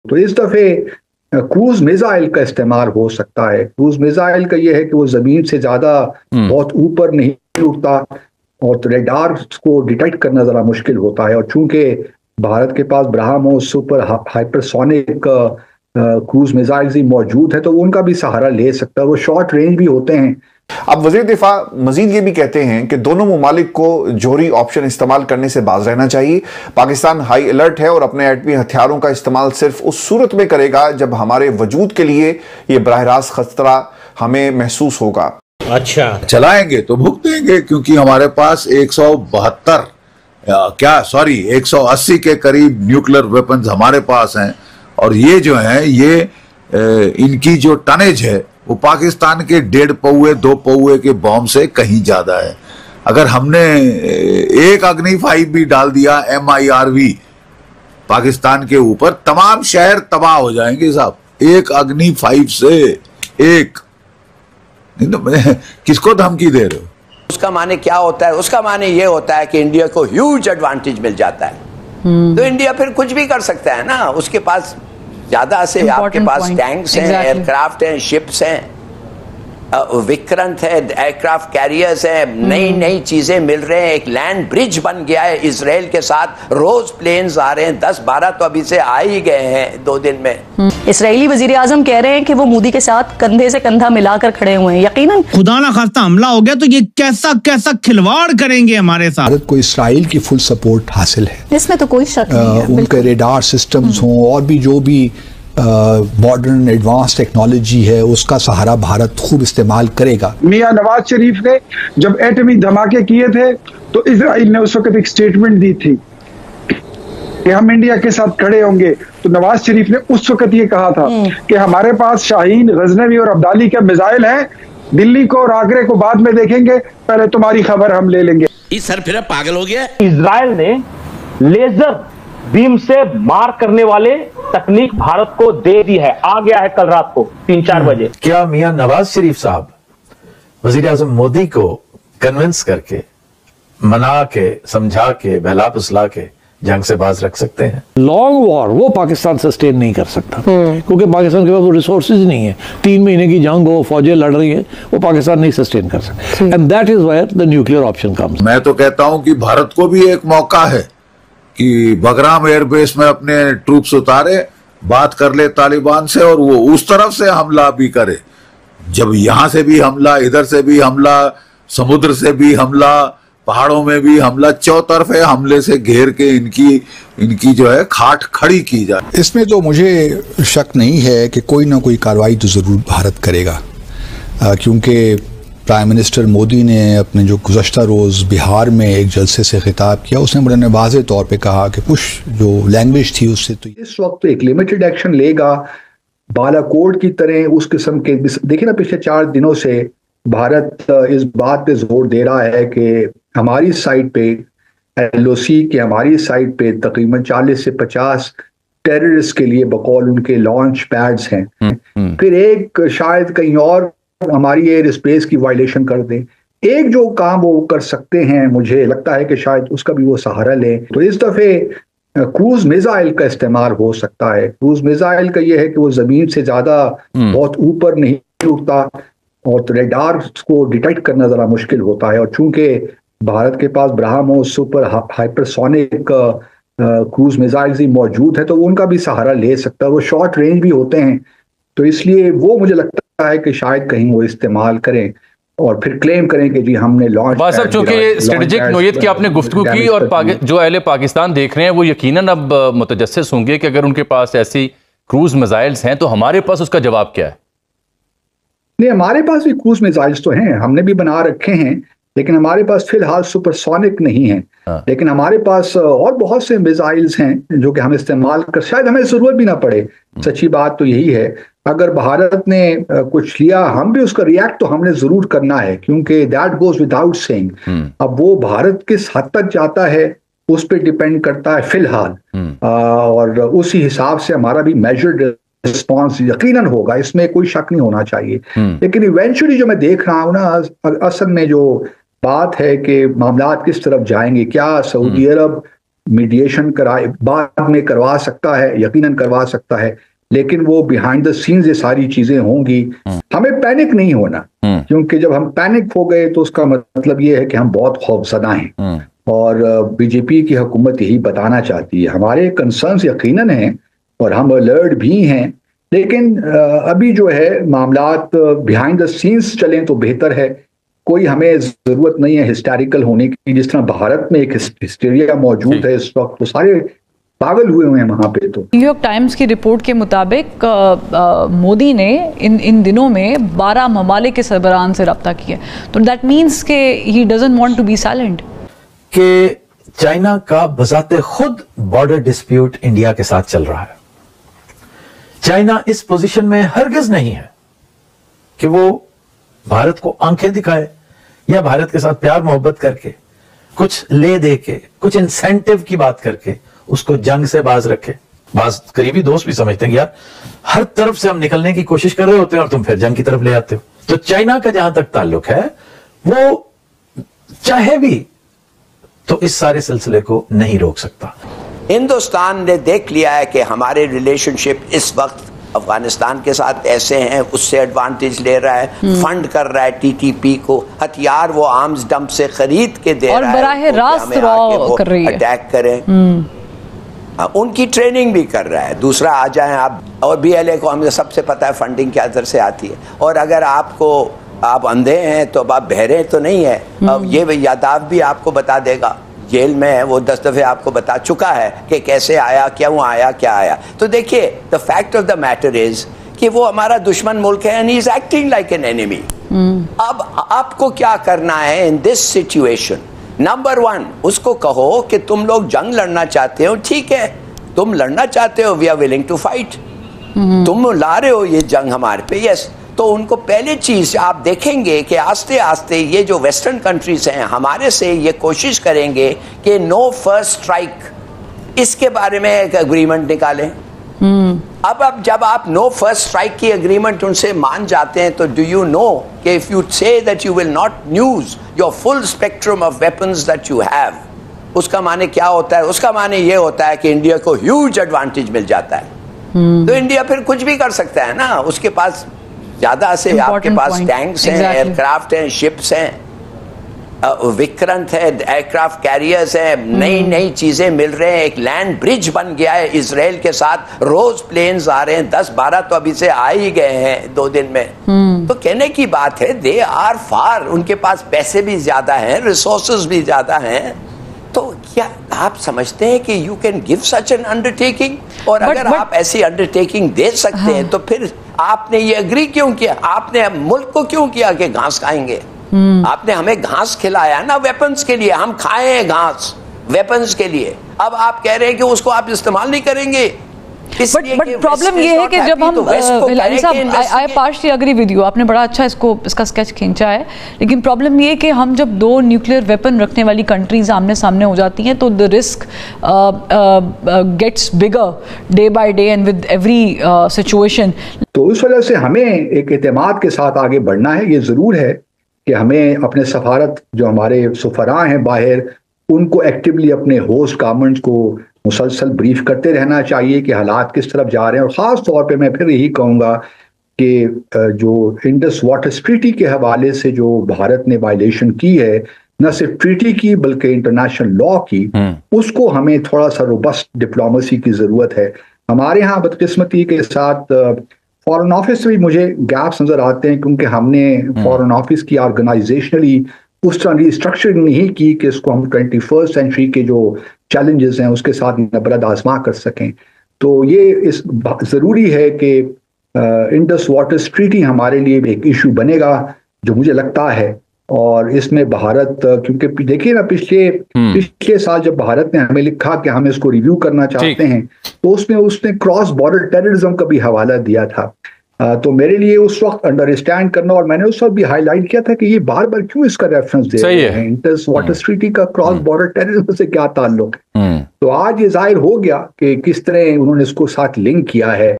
तो इस दफे क्रूज मिसाइल का इस्तेमाल हो सकता है। क्रूज मिसाइल का यह है कि वो जमीन से ज्यादा बहुत ऊपर नहीं उड़ता और तो रेडार को डिटेक्ट करना जरा मुश्किल होता है। और चूंकि भारत के पास BrahMos super hypersonic cruise missiles ही मौजूद है तो वो उनका भी सहारा ले सकता है। वो शॉर्ट रेंज भी होते हैं। अब वजीर दिफा मजीद ये भी कहते हैं कि दोनों ममालिक को जोहरी ऑप्शन इस्तेमाल करने से बाज रहना चाहिए। पाकिस्तान हाई अलर्ट है और अपने एटमी हथियारों का इस्तेमाल सिर्फ उस सूरत में करेगा जब हमारे वजूद के लिए ये बराह रास्त खतरा हमें महसूस होगा। अच्छा, चलाएंगे तो भुगतेंगे, क्योंकि हमारे पास 180 के करीब न्यूक्लियर वेपन्स हमारे पास हैं। और ये जो है ये इनकी जो टनेज है वो पाकिस्तान के 1.5 पौए 2 पौए के बॉम्ब से कहीं ज्यादा है। अगर हमने एक अग्नि 5 भी डाल दिया MIRV पाकिस्तान के ऊपर, तमाम शहर तबाह हो जाएंगे साहब। एक अग्नि 5 से एक किसको धमकी दे रहे हो? उसका माने क्या होता है? उसका माने ये होता है कि इंडिया को ह्यूज एडवांटेज मिल जाता है। तो इंडिया फिर कुछ भी कर सकता है ना। उसके पास ज्यादा से आपके पास टैंक्स हैं, एयरक्राफ्ट हैं, शिप्स हैं, विक्रांत है, एयरक्राफ्ट कैरियर्स है, नई नई चीजें मिल रहे हैं। एक लैंड ब्रिज बन गया है इजराइल के साथ, रोज प्लेन्स आ रहे हैं, 10-12 तो अभी से आ ही गए हैं 2 दिन में। इसराइली वजीर आजम कह रहे हैं कि वो मोदी के साथ कंधे से कंधा मिलाकर खड़े हुए हैं। यकीनन खुदा ना खास्ता हमला हो गया तो ये कैसा कैसा खिलवाड़ करेंगे हमारे साथ। भारत को इसराइल की फुल सपोर्ट हासिल है, इसमें तो कोई शक नहीं है। उनके रेडार सिस्टम्स हों और भी जो भी मॉडर्न एडवांस टेक्नोलॉजी है उसका सहारा भारत खूब इस्तेमाल करेगा। मियां नवाज शरीफ ने जब एटमी धमाके किए थे तो इजराइल ने उस वक्त एक स्टेटमेंट दी थी कि हम इंडिया के साथ खड़े होंगे। तो नवाज शरीफ ने उस वक्त ये कहा था कि हमारे पास शाहीन, गजनवी और अब्दाली के मिसाइल हैं, दिल्ली को और आगरे को बाद में देखेंगे, पहले तुम्हारी खबर हम ले लेंगे। इस सर फिर पागल हो गया। इजराइल ने लेजर बीम से मार करने वाले तकनीक भारत को दे दी है, आ गया है कल रात को 3-4 बजे। क्या मियां नवाज शरीफ साहब वजीर आजम मोदी को कन्विंस करके, मना के, समझा के, बहला फुसला के जंग से बाज रख सकते हैं? लॉन्ग वॉर वो पाकिस्तान सस्टेन नहीं कर सकता क्योंकि पाकिस्तान के पास वो रिसोर्सेज नहीं है। 3 महीने की जंग हो, फौजें लड़ रही है, वो पाकिस्तान नहीं सस्टेन कर सकता। And that is where the nuclear option comes. मैं तो कहता हूं कि भारत को भी एक मौका है कि बगराम एयरबेस में अपने ट्रूप्स उतारे, बात कर ले तालिबान से और वो उस तरफ से हमला भी करे। जब यहां से भी हमला, इधर से भी हमला, समुद्र से भी हमला, पहाड़ों में भी हमला, चौतरफे हमले से घेर के इनकी जो है खाट खड़ी की जाए। इसमें तो मुझे शक नहीं है कि कोई ना कोई कार्रवाई तो जरूर भारत करेगा, क्योंकि प्राइम मिनिस्टर मोदी ने अपने जो गुज़श्ता रोज़ बिहार में एक जलसे से खिताब किया, उसने बड़े वाज़ेह तौर पे कहा कि कुछ जो लैंग्वेज थी उससे तो इस वक्त एक लिमिटेड एक्शन लेगा बालाकोट की तरह उस किस्म के। देखिए ना, पिछले 4 दिनों से भारत इस बात पे जोर दे रहा है कि हमारी साइड पे LOC की हमारी साइड पे तकरीबन 40 से 50 टेररिस्ट के लिए बकौल उनके लॉन्च पैड्स हैं। फिर एक शायद कहीं और हमारी एयर स्पेस की वायलेशन कर दें। एक जो काम वो कर सकते हैं, मुझे लगता है कि शायद उसका भी वो सहारा लें। तो इस दफे क्रूज मिसाइल का इस्तेमाल हो सकता है। क्रूज मिसाइल का ये है कि वो जमीन से ज्यादा बहुत ऊपर नहीं उड़ता और तो रेडार को डिटेक्ट करना जरा मुश्किल होता है। और चूंकि भारत के पास BrahMos super hypersonic cruise missiles ही मौजूद है तो वो उनका भी सहारा ले सकता है। वो शॉर्ट रेंज भी होते हैं, तो इसलिए वो मुझे लगता है कि शायद कहीं वो इस्तेमाल करें और फिर क्लेम करें कि जी हमने लॉन्च। बस अब चूंकि स्ट्रेटेजिक नोयत की आपने गुफ्तगू की और जो अहले पाकिस्तान देख रहे हैं वो यकीनन अब मुतजस्सिस होंगे कि अगर उनके पास ऐसी क्रूज मिसाइल्स हैं तो हमारे पास उसका जवाब क्या है? नहीं, हमारे पास भी क्रूज मिसाइल्स तो हैं, हमने भी बना रखे हैं, लेकिन हमारे पास फिलहाल सुपरसोनिक नहीं है। लेकिन हमारे पास और बहुत से मिसाइल्स हैं जो कि हम इस्तेमाल कर, शायद हमें जरूरत भी ना पड़े। सच्ची बात तो यही है, अगर भारत ने कुछ लिया, हम भी उसका रिएक्ट तो हमने जरूर करना है, क्योंकि दैट गोज विदाउट सेइंग। अब वो भारत किस हद तक जाता है उस पर डिपेंड करता है फिलहाल, और उसी हिसाब से हमारा भी मेजर्ड रिस्पॉन्स यकीनन होगा, इसमें कोई शक नहीं होना चाहिए। लेकिन इवेंचुअली जो मैं देख रहा हूँ ना, असल में जो बात है कि मामलात किस तरफ जाएंगे, क्या सऊदी अरब मीडिएशन कराए बाद में करवा सकता है, यकीनन करवा सकता है, लेकिन वो बिहाइंड द सीन्स ये सारी चीजें होंगी। हमें पैनिक नहीं होना, क्योंकि जब हम पैनिक हो गए तो उसका मतलब ये है कि हम बहुत खौफजदा हैं। और बीजेपी की हुकूमत यही बताना चाहती है। हमारे कंसर्न्स यकीनन हैं और हम अलर्ट भी हैं, लेकिन अभी जो है मामलात बिहाइंड द सीन्स चलें तो बेहतर है। कोई हमें जरूरत नहीं है हिस्टैरिकल होने की। जिस तरह भारत में एक हिस्टीरिया मौजूद है इस वक्त, तो सारे पागल हुए हैं वहां पे। तो न्यूयॉर्क टाइम्स की रिपोर्ट के मुताबिक मोदी ने इन दिनों में 12 ममालिक के सरबराहान से रब्ता किया, तो दैट मीन्स के he doesn't want to be silent. कि चाइना का बजाते खुद बॉर्डर डिस्प्यूट इंडिया के साथ चल रहा है। चाइना इस पोजीशन में हरगिज नहीं है कि वो भारत को आंखें दिखाए या भारत के साथ प्यार मोहब्बत करके, कुछ ले दे के, कुछ इंसेंटिव की बात करके उसको जंग से बाज रखे। बाज करीबी दोस्त भी समझते हैं यार हर तरफ से हम निकलने की कोशिश कर रहे होते हैं और तुम फिर जंग की तरफ ले आते हो। तो चाइना का जहां तक ताल्लुक है, वो चाहे भी तो इस सारे सिलसिले को नहीं रोक सकता। हिंदुस्तान ने देख लिया है कि हमारे रिलेशनशिप इस वक्त अफगानिस्तान के साथ ऐसे हैं, उससे एडवांटेज ले रहा है, फंड कर रहा है टीटीपी को, हथियार वो आर्म्स डंप से खरीद के दे रहा है, बराह रास्त कर रही है, अटैक करें, उनकी ट्रेनिंग भी कर रहा है। दूसरा आ जाए आप, और बीएलए को हमें सबसे पता है फंडिंग क्या दर से आती है। और अगर आप अंधे हैं तो आप बहरे तो नहीं है। अब ये यादाव भी आपको बता देगा, जेल में है वो 10 दफे आपको बता चुका है कि कैसे आया, क्यों आया, क्या आया। तो देखिए the fact of the matter is कि वो हमारा दुश्मन मुल्क है and he is acting like an enemy. अब आपको क्या करना है इन दिस सिचुएशन? नंबर 1, उसको कहो कि तुम लोग जंग लड़ना चाहते हो, ठीक है, तुम लड़ना चाहते हो, we are willing to fight. तुम ला रहे हो ये जंग हमारे पे, यस। तो उनको पहले चीज आप देखेंगे कि आस्ते आस्ते ये जो वेस्टर्न कंट्रीज हैं हमारे से ये कोशिश करेंगे कि नो फर्स्ट स्ट्राइक, इसके बारे में एक एग्रीमेंट निकालें। अब जब आप नो फर्स्ट स्ट्राइक की एग्रीमेंट उनसे मान जाते हैं, तो डू यू नो कि if you say that you will not use your full spectrum of weapons that you have, उसका माने क्या होता है? उसका माने ये होता है कि इंडिया को ह्यूज एडवांटेज मिल जाता है। तो इंडिया फिर कुछ भी कर सकता है ना, उसके पास ज्यादा से आपके पास टैंक्स हैं, एयरक्राफ्ट हैं, शिप्स हैं, विक्रांत है, एयरक्राफ्ट कैरियर्स हैं, नई नई चीजें मिल रहे हैं, एक लैंड ब्रिज बन गया है इजराइल के साथ, रोज प्लेन्स आ रहे हैं, 10-12 तो अभी से आ ही गए हैं 2 दिन में। तो कहने की बात है दे आर फार, उनके पास पैसे भी ज्यादा हैं, रिसोर्सेज भी ज्यादा हैं। तो क्या आप समझते हैं कि you can give such an undertaking? और अगर आप ऐसी अंडरटेकिंग दे सकते हैं तो फिर आपने ये एग्री क्यों किया? आपने मुल्क को क्यों किया कि घास खाएंगे? आपने हमें घास खिलाया ना वेपन्स के लिए, हम खाए हैं घास वेपन्स के लिए। अब आप कह रहे हैं कि उसको आप इस्तेमाल नहीं करेंगे। बट प्रॉब्लम ये है कि जब हम आई पार्शली एग्री विद यू, आपने बड़ा अच्छा इसका स्केच खींचा है, लेकिन प्रॉब्लम ये है कि हम जब 2 न्यूक्लियर वेपन रखने वाली कंट्रीज आमने सामने हो जाती हैं तो the risk gets bigger day by day and with every situation. तो उस वजह से हमें एक एतमाद के साथ आगे बढ़ना है। ये जरूर है कि हमें अपने सफारत जो हमारे सफरा हैं बाहर, उनको एक्टिवली अपने होस्ट गवर्नमेंट्स को मुसलसल ब्रीफ करते रहना चाहिए कि हालात किस तरफ जा रहे हैं। और ख़ास तौर पे मैं फिर यही कहूँगा कि जो इंडस वाटर ट्रीटी के हवाले से जो भारत ने वायलेशन की है, न सिर्फ ट्रीटी की बल्कि इंटरनेशनल लॉ की, उसको हमें थोड़ा सा रोबस्ट डिप्लोमेसी की ज़रूरत है। हमारे यहाँ बदकिस्मती के साथ फॉरेन ऑफिस में भी मुझे गैप्स नज़र आते हैं, क्योंकि हमने फॉरेन ऑफिस की ऑर्गेनाइजेशनली उस तरह रिस्ट्रक्चरिंग नहीं की कि इसको हम 21st सेंचुरी के जो चैलेंजेस हैं उसके साथ नबरद आजमा कर सकें। तो ये ज़रूरी है कि इंडस वाटर ट्रीटी हमारे लिए एक इशू बनेगा, जो मुझे लगता है। और इसमें भारत, क्योंकि देखिए ना पिछले साल जब भारत ने हमें लिखा कि हम इसको रिव्यू करना चाहते हैं, तो उसमें उसने क्रॉस बॉर्डर टेररिज्म का भी हवाला दिया था। तो मेरे लिए उस वक्त अंडरस्टैंड करना, और मैंने उस वक्त भी हाईलाइट किया था कि ये बार बार क्यों इसका रेफरेंस दे रहे हैं, इंडस वाटर ट्रीटी का क्रॉस बॉर्डर टेररिज्म से क्या ताल्लुक है। तो आज ये जाहिर हो गया कि किस तरह उन्होंने इसको साथ लिंक किया है।